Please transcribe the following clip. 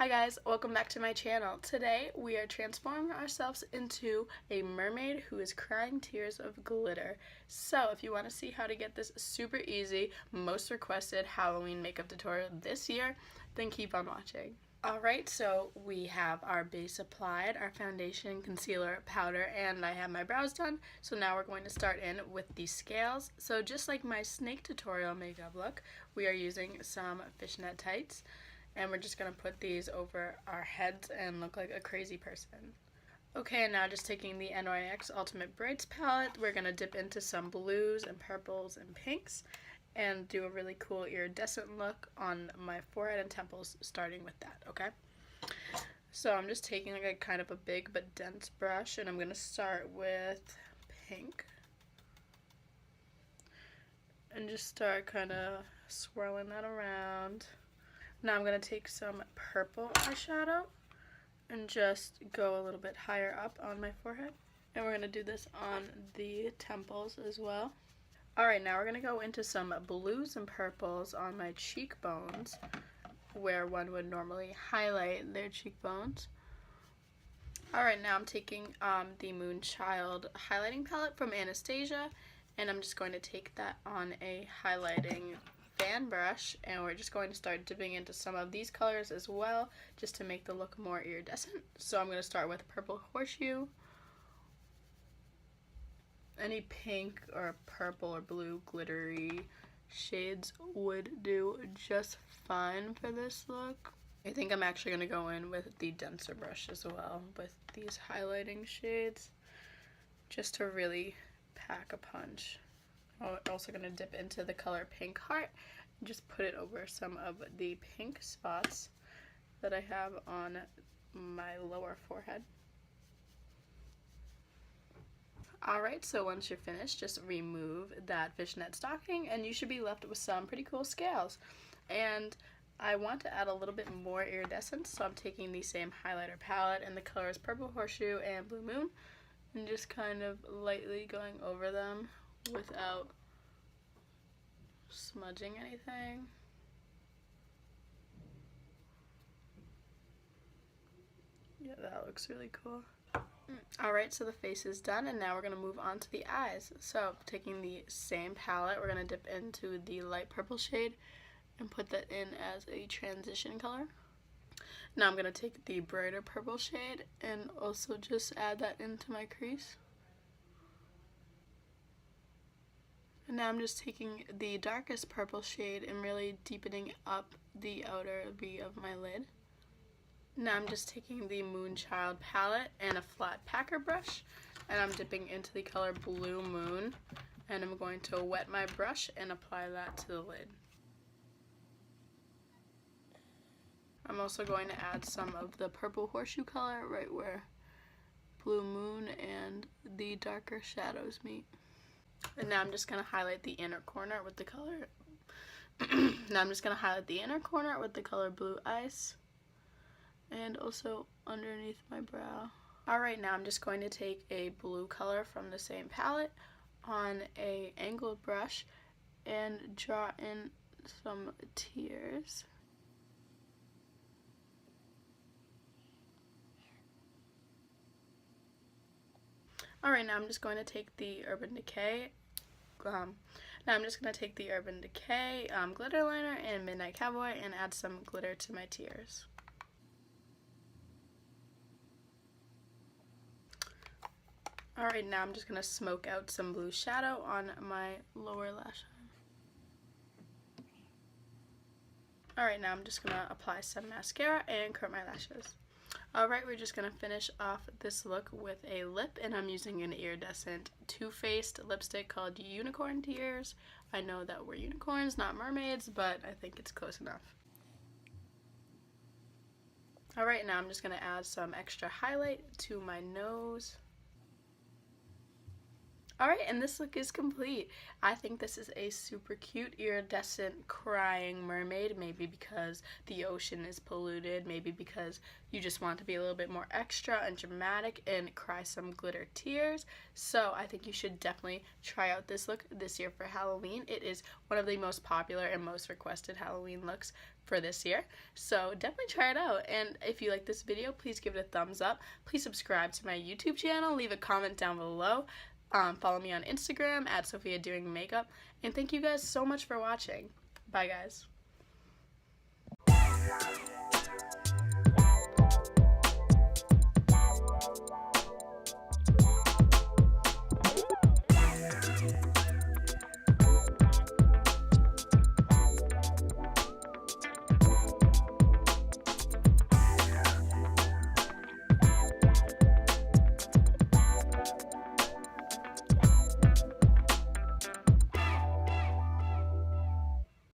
Hi guys, welcome back to my channel. Today we are transforming ourselves into a mermaid who is crying tears of glitter. So if you want to see how to get this super easy, most requested Halloween makeup tutorial this year, then keep on watching. Alright, so we have our base applied, our foundation, concealer, powder, and I have my brows done. So now we're going to start in with the scales. So just like my snake tutorial makeup look, we are using some fishnet tights. And we're just going to put these over our heads and look like a crazy person. Okay, and now just taking the NYX Ultimate Brights palette, we're going to dip into some blues and purples and pinks and do a really cool iridescent look on my forehead and temples, starting with that, okay? So I'm just taking like a kind of a big but dense brush, and I'm going to start with pink. And just start kind of swirling that around. Now I'm going to take some purple eyeshadow and just go a little bit higher up on my forehead. And we're going to do this on the temples as well. Alright, now we're going to go into some blues and purples on my cheekbones, where one would normally highlight their cheekbones. Alright, now I'm taking the Moonchild highlighting palette from Anastasia, and I'm just going to take that on a highlighting fan brush, and we're just going to start dipping into some of these colors as well, just to make the look more iridescent. So I'm going to start with Purple Horseshoe. Any pink or purple or blue glittery shades would do just fine for this look. I think I'm actually going to go in with the denser brush as well with these highlighting shades, just to really pack a punch. I'm also going to dip into the color Pink Heart and just put it over some of the pink spots that I have on my lower forehead. Alright, so once you're finished, just remove that fishnet stocking and you should be left with some pretty cool scales. And I want to add a little bit more iridescence, so I'm taking the same highlighter palette and the colors Purple Horseshoe and Blue Moon and just kind of lightly going over them without smudging anything. Yeah, that looks really cool. Alright, so the face is done, and now we're going to move on to the eyes. So taking the same palette, we're going to dip into the light purple shade and put that in as a transition color. Now I'm going to take the brighter purple shade and also just add that into my crease. And now I'm just taking the darkest purple shade and really deepening up the outer V of my lid. Now I'm just taking the Moonchild palette and a flat packer brush, and I'm dipping into the color Blue Moon, and I'm going to wet my brush and apply that to the lid. I'm also going to add some of the Purple Horseshoe color right where Blue Moon and the darker shadows meet. And now I'm just going to highlight the inner corner with the color Blue Ice, and also underneath my brow. Alright, now I'm just going to take a blue color from the same palette on a angled brush and draw in some tears. Alright, now I'm just going to take the Urban Decay glitter liner and Midnight Cowboy and add some glitter to my tears. Alright, now I'm just going to smoke out some blue shadow on my lower lash line. Alright, now I'm just going to apply some mascara and curl my lashes. Alright, we're just going to finish off this look with a lip, and I'm using an iridescent Too Faced lipstick called Unicorn Tears. I know that we're unicorns, not mermaids, but I think it's close enough. Alright, now I'm just going to add some extra highlight to my nose. Alright, and this look is complete. I think this is a super cute iridescent crying mermaid, maybe because the ocean is polluted, maybe because you just want to be a little bit more extra and dramatic and cry some glitter tears. So I think you should definitely try out this look this year for Halloween. It is one of the most popular and most requested Halloween looks for this year. So definitely try it out. And if you like this video, please give it a thumbs up. Please subscribe to my YouTube channel. Leave a comment down below. Follow me on Instagram at Sophia Doing Makeup. And thank you guys so much for watching. Bye, guys.